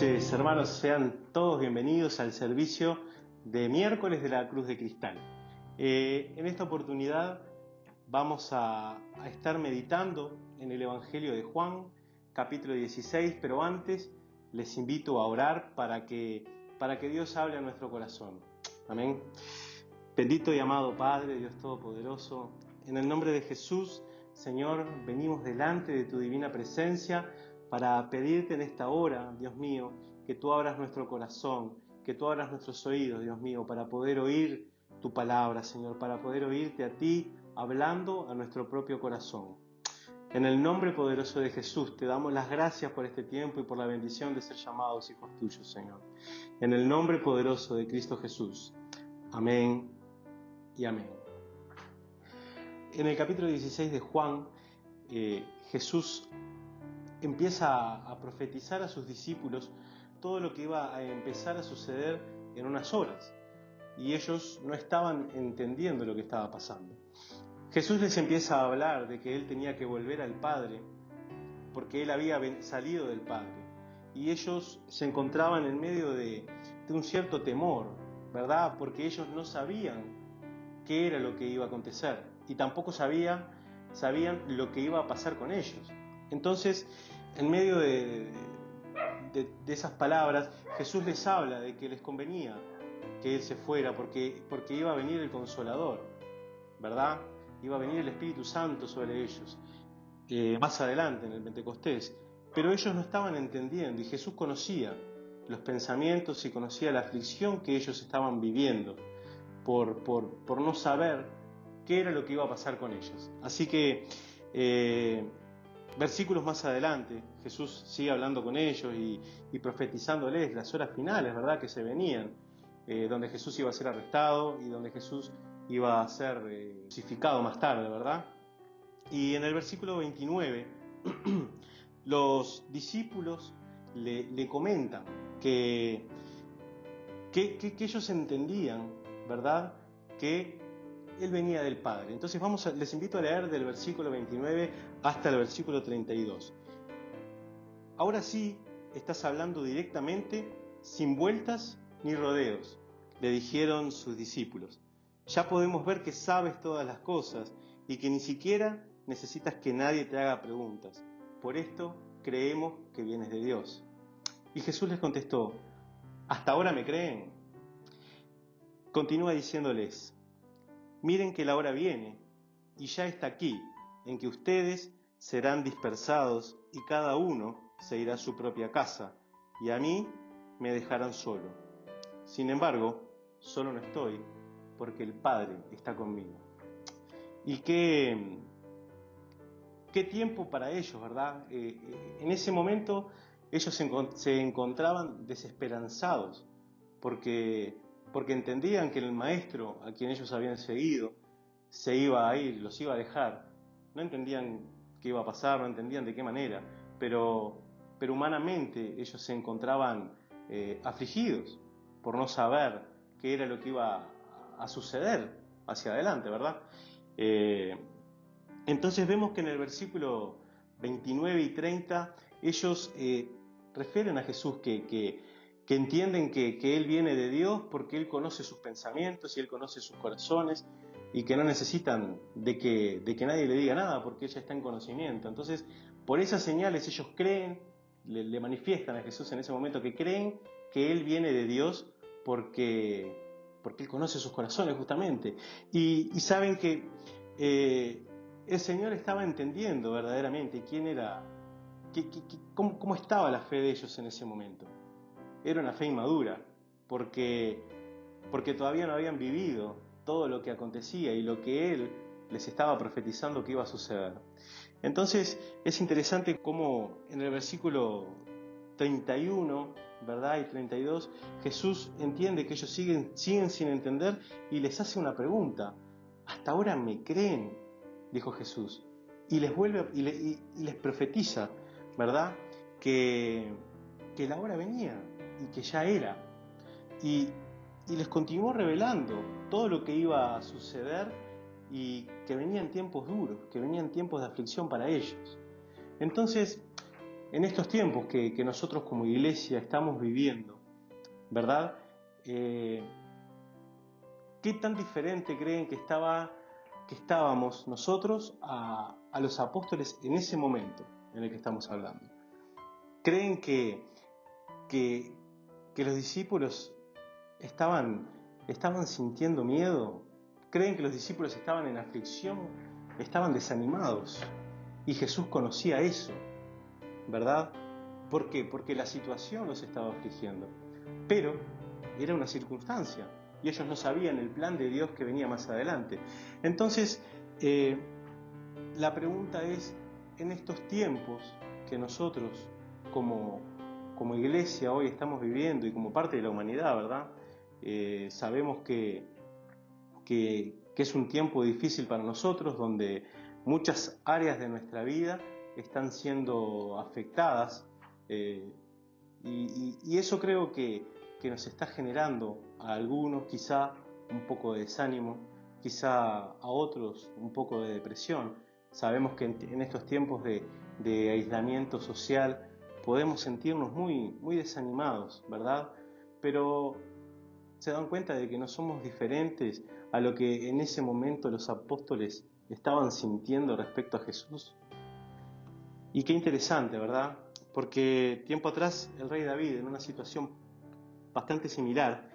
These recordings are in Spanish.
noches, hermanos, sean todos bienvenidos al servicio de miércoles de la Cruz de Cristal. En esta oportunidad vamos a estar meditando en el Evangelio de Juan, capítulo 16, pero antes les invito a orar para que Dios hable a nuestro corazón. Amén. Bendito y amado Padre, Dios Todopoderoso, en el nombre de Jesús, Señor, venimos delante de tu divina presencia para pedirte en esta hora, Dios mío, que tú abras nuestro corazón, que tú abras nuestros oídos, Dios mío, para poder oír tu palabra, Señor, para poder oírte a ti hablando a nuestro propio corazón. En el nombre poderoso de Jesús te damos las gracias por este tiempo y por la bendición de ser llamados hijos tuyos, Señor. En el nombre poderoso de Cristo Jesús. Amén y amén. En el capítulo 16 de Juan, Jesús empieza a profetizar a sus discípulos todo lo que iba a empezar a suceder en unas horas, y ellos no estaban entendiendo lo que estaba pasando. Jesús les empieza a hablar de que Él tenía que volver al Padre, porque Él había salido del Padre, y ellos se encontraban en medio de un cierto temor, ¿verdad? Porque ellos no sabían qué era lo que iba a acontecer, y tampoco sabían lo que iba a pasar con ellos. Entonces, en medio de esas palabras, Jesús les habla de que les convenía que Él se fuera, porque iba a venir el Consolador, ¿verdad? Iba a venir el Espíritu Santo sobre ellos, más adelante en el Pentecostés. Pero ellos no estaban entendiendo, y Jesús conocía los pensamientos y conocía la aflicción que ellos estaban viviendo por no saber qué era lo que iba a pasar con ellos. Así que versículos más adelante, Jesús sigue hablando con ellos y profetizándoles las horas finales, ¿verdad?, que se venían, donde Jesús iba a ser arrestado y donde Jesús iba a ser crucificado más tarde, ¿verdad? Y en el versículo 29, los discípulos le comentan que ellos entendían, ¿verdad?, que Él venía del Padre. Entonces les invito a leer del versículo 29 hasta el versículo 32. Ahora sí estás hablando directamente, sin vueltas ni rodeos, le dijeron sus discípulos. Ya podemos ver que sabes todas las cosas y que ni siquiera necesitas que nadie te haga preguntas. Por esto creemos que vienes de Dios. Y Jesús les contestó, ¿hasta ahora me creen? Continúa diciéndoles, miren que la hora viene, y ya está aquí, en que ustedes serán dispersados y cada uno se irá a su propia casa, y a mí me dejarán solo. Sin embargo, solo no estoy, porque el Padre está conmigo. Y qué tiempo para ellos, ¿verdad? En ese momento ellos se encontraban desesperanzados, porque entendían que el Maestro a quien ellos habían seguido se iba a ir, los iba a dejar. No entendían qué iba a pasar, no entendían de qué manera, pero humanamente ellos se encontraban afligidos por no saber qué era lo que iba a suceder hacia adelante, ¿verdad? Entonces vemos que en el versículo 29 y 30 ellos refieren a Jesús que entienden que Él viene de Dios porque Él conoce sus pensamientos y Él conoce sus corazones, y que no necesitan de que nadie le diga nada porque Él ya está en conocimiento. Entonces, por esas señales ellos creen, le manifiestan a Jesús en ese momento que creen que Él viene de Dios porque Él conoce sus corazones justamente, y saben que el Señor estaba entendiendo verdaderamente quién era, cómo estaba la fe de ellos en ese momento. Era una fe inmadura, porque todavía no habían vivido todo lo que acontecía y lo que Él les estaba profetizando que iba a suceder. Entonces es interesante cómo en el versículo 31, ¿verdad?, y 32, Jesús entiende que ellos siguen sin entender y les hace una pregunta. ¿Hasta ahora me creen?, dijo Jesús. Y les vuelve y les profetiza, ¿verdad?, que la hora venía y que ya era. Y les continuó revelando todo lo que iba a suceder y que venían tiempos duros, que venían tiempos de aflicción para ellos. Entonces, en estos tiempos que nosotros como iglesia estamos viviendo, ¿verdad? ¿Qué tan diferente creen que estábamos nosotros a los apóstoles en ese momento en el que estamos hablando? ¿Creen que los discípulos estaban sintiendo miedo? ¿Creen que los discípulos estaban en aflicción? Estaban desanimados. Y Jesús conocía eso, ¿verdad? ¿Por qué? Porque la situación los estaba afligiendo. Pero era una circunstancia y ellos no sabían el plan de Dios que venía más adelante. Entonces, la pregunta es, en estos tiempos que nosotros como iglesia hoy estamos viviendo y como parte de la humanidad, ¿verdad? Sabemos que es un tiempo difícil para nosotros, donde muchas áreas de nuestra vida están siendo afectadas, y eso creo que nos está generando a algunos quizá un poco de desánimo, quizá a otros un poco de depresión. Sabemos que en estos tiempos de aislamiento social podemos sentirnos muy desanimados, ¿verdad? Pero se dan cuenta de que no somos diferentes a lo que en ese momento los apóstoles estaban sintiendo respecto a Jesús. Y qué interesante, ¿verdad? Porque tiempo atrás el rey David, en una situación bastante similar,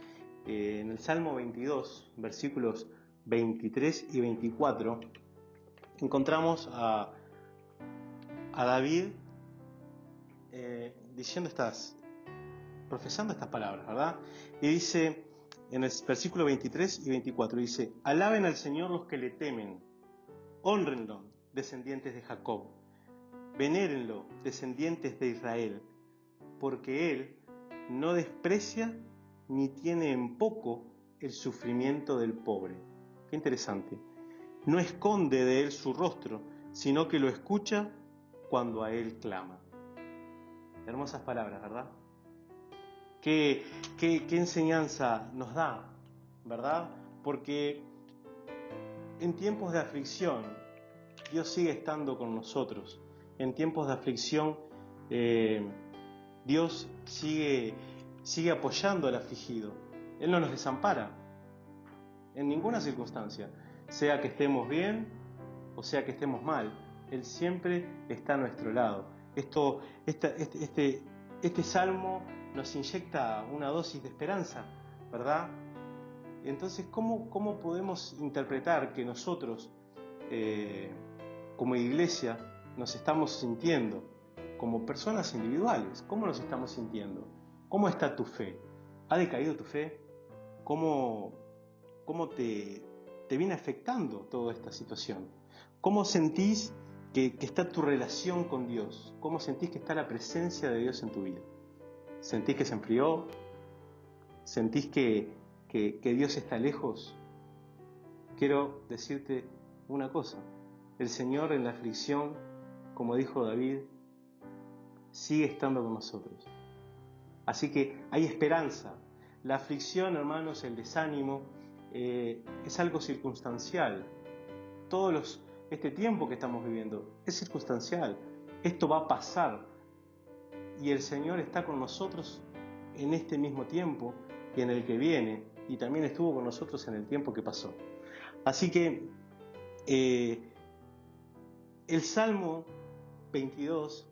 en el Salmo 22, versículos 23 y 24, encontramos a David profesando estas palabras, ¿verdad? Y dice en el versículo 23 y 24, dice: alaben al Señor los que le temen, hónrenlo, descendientes de Jacob, venérenlo, descendientes de Israel, porque Él no desprecia ni tiene en poco el sufrimiento del pobre. Qué interesante. No esconde de Él su rostro, sino que lo escucha cuando a Él clama. Hermosas palabras, ¿verdad? ¿Qué enseñanza nos da, ¿verdad? Porque en tiempos de aflicción, Dios sigue estando con nosotros. En tiempos de aflicción, Dios sigue apoyando al afligido. Él no nos desampara en ninguna circunstancia, sea que estemos bien o sea que estemos mal. Él siempre está a nuestro lado. Este salmo nos inyecta una dosis de esperanza, ¿verdad? Entonces, ¿cómo podemos interpretar que nosotros, como iglesia, nos estamos sintiendo como personas individuales? ¿Cómo nos estamos sintiendo? ¿Cómo está tu fe? ¿Ha decaído tu fe? ¿Cómo te viene afectando toda esta situación? ¿Cómo sentís que está tu relación con Dios? ¿Cómo sentís que está la presencia de Dios en tu vida? ¿Sentís que se enfrió? ¿Sentís que Dios está lejos? Quiero decirte una cosa: el Señor en la aflicción, como dijo David, sigue estando con nosotros. Así que hay esperanza. La aflicción, hermanos, el desánimo, es algo circunstancial. Este tiempo que estamos viviendo es circunstancial. Esto va a pasar. Y el Señor está con nosotros en este mismo tiempo y en el que viene, y también estuvo con nosotros en el tiempo que pasó. Así que el Salmo 22,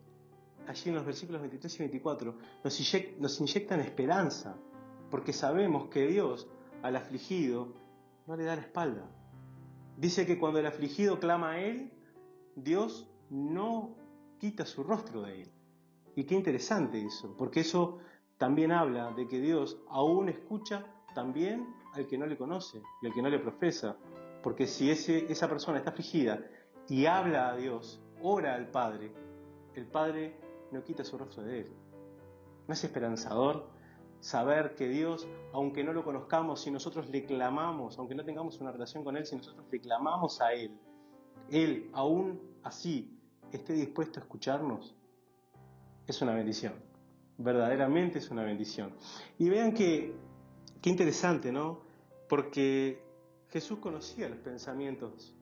allí en los versículos 23 y 24, nos inyectan esperanza, porque sabemos que Dios al afligido no le da la espalda. Dice que cuando el afligido clama a Él, Dios no quita su rostro de Él. Y qué interesante eso, porque eso también habla de que Dios aún escucha también al que no le conoce y al que no le profesa. Porque si esa persona está afligida y habla a Dios, ora al Padre, el Padre no quita su rostro de Él. ¿No es esperanzador saber que Dios, aunque no lo conozcamos, si nosotros le clamamos, aunque no tengamos una relación con Él, si nosotros le clamamos a Él, Él aún así esté dispuesto a escucharnos? Es una bendición, verdaderamente es una bendición. Y vean qué interesante, ¿no? Porque Jesús conocía los pensamientos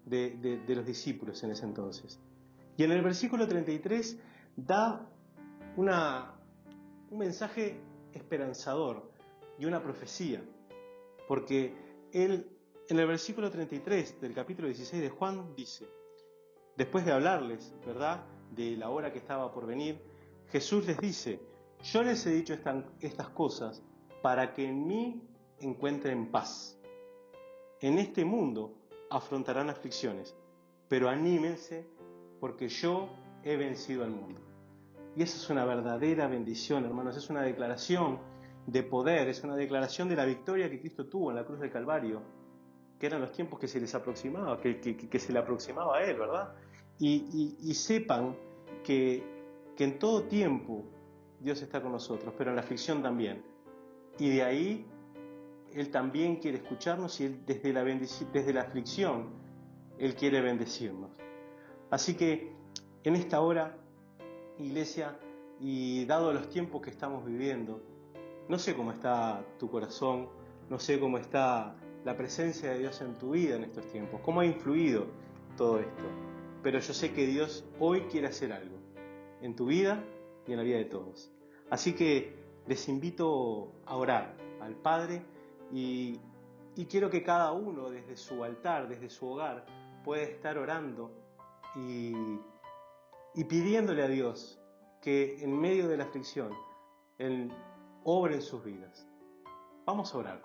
de los discípulos en ese entonces. Y en el versículo 33 da un mensaje esperanzador y una profecía, porque él en el versículo 33 del capítulo 16 de Juan dice, después de hablarles, ¿verdad?, de la hora que estaba por venir, Jesús les dice, yo les he dicho estas cosas para que en mí encuentren paz. En este mundo afrontarán aflicciones, pero anímense porque yo he vencido al mundo. Y eso es una verdadera bendición, hermanos, es una declaración de poder, es una declaración de la victoria que Cristo tuvo en la cruz del Calvario, que eran los tiempos que se les aproximaba, que se le aproximaba a Él, ¿verdad? Y sepan que en todo tiempo Dios está con nosotros, pero en la aflicción también. Y de ahí Él también quiere escucharnos y Él, desde la aflicción, Él quiere bendecirnos. Así que en esta hora, iglesia, y dado los tiempos que estamos viviendo, no sé cómo está tu corazón, no sé cómo está la presencia de Dios en tu vida en estos tiempos, cómo ha influido todo esto. Pero yo sé que Dios hoy quiere hacer algo en tu vida y en la vida de todos. Así que les invito a orar al Padre y quiero que cada uno desde su altar, desde su hogar, pueda estar orando y pidiéndole a Dios que en medio de la aflicción Él obre en sus vidas. Vamos a orar.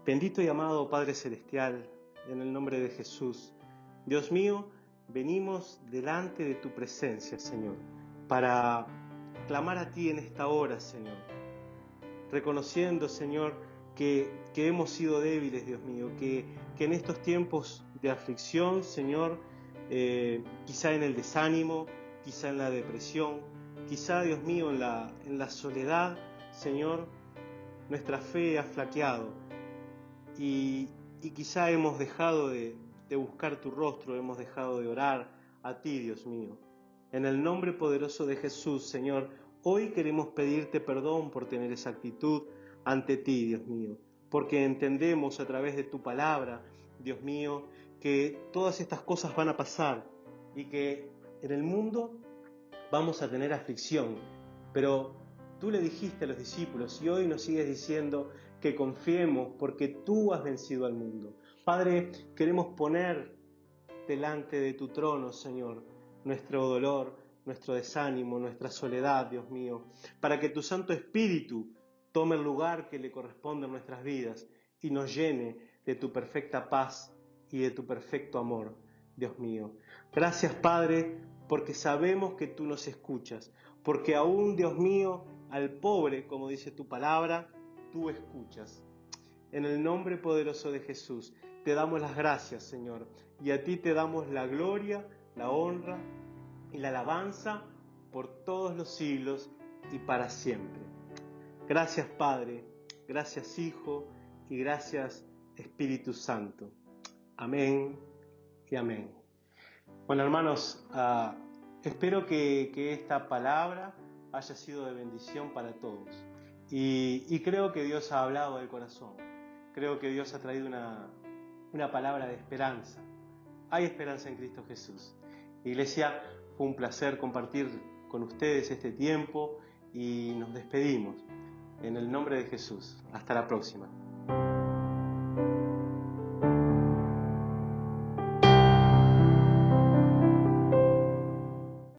Bendito y amado Padre Celestial, en el nombre de Jesús, Dios mío, venimos delante de tu presencia, Señor, para clamar a ti en esta hora, Señor, reconociendo, Señor, que hemos sido débiles, Dios mío, que en estos tiempos de aflicción, Señor, quizá en el desánimo, quizá en la depresión, quizá, Dios mío, en la soledad, Señor, nuestra fe ha flaqueado y quizá hemos dejado de buscar tu rostro, hemos dejado de orar a ti, Dios mío. En el nombre poderoso de Jesús, Señor, hoy queremos pedirte perdón por tener esa actitud ante ti, Dios mío, porque entendemos a través de tu palabra, Dios mío, que todas estas cosas van a pasar y que en el mundo vamos a tener aflicción, pero tú le dijiste a los discípulos y hoy nos sigues diciendo que confiemos porque tú has vencido al mundo. Padre, queremos poner delante de tu trono, Señor, nuestro dolor, nuestro desánimo, nuestra soledad, Dios mío, para que tu Santo Espíritu tome el lugar que le corresponde en nuestras vidas y nos llene de tu perfecta paz y de tu perfecto amor, Dios mío. Gracias, Padre, porque sabemos que tú nos escuchas, porque aún, Dios mío, al pobre, como dice tu palabra, tú escuchas. En el nombre poderoso de Jesús, te damos las gracias, Señor, y a ti te damos la gloria, la honra y la alabanza por todos los siglos y para siempre. Gracias, Padre, gracias, Hijo, y gracias, Espíritu Santo. Amén y amén. Bueno, hermanos, espero que esta palabra haya sido de bendición para todos. Y creo que Dios ha hablado del corazón. Creo que Dios ha traído una palabra de esperanza. Hay esperanza en Cristo Jesús. Iglesia, fue un placer compartir con ustedes este tiempo y nos despedimos. En el nombre de Jesús. Hasta la próxima.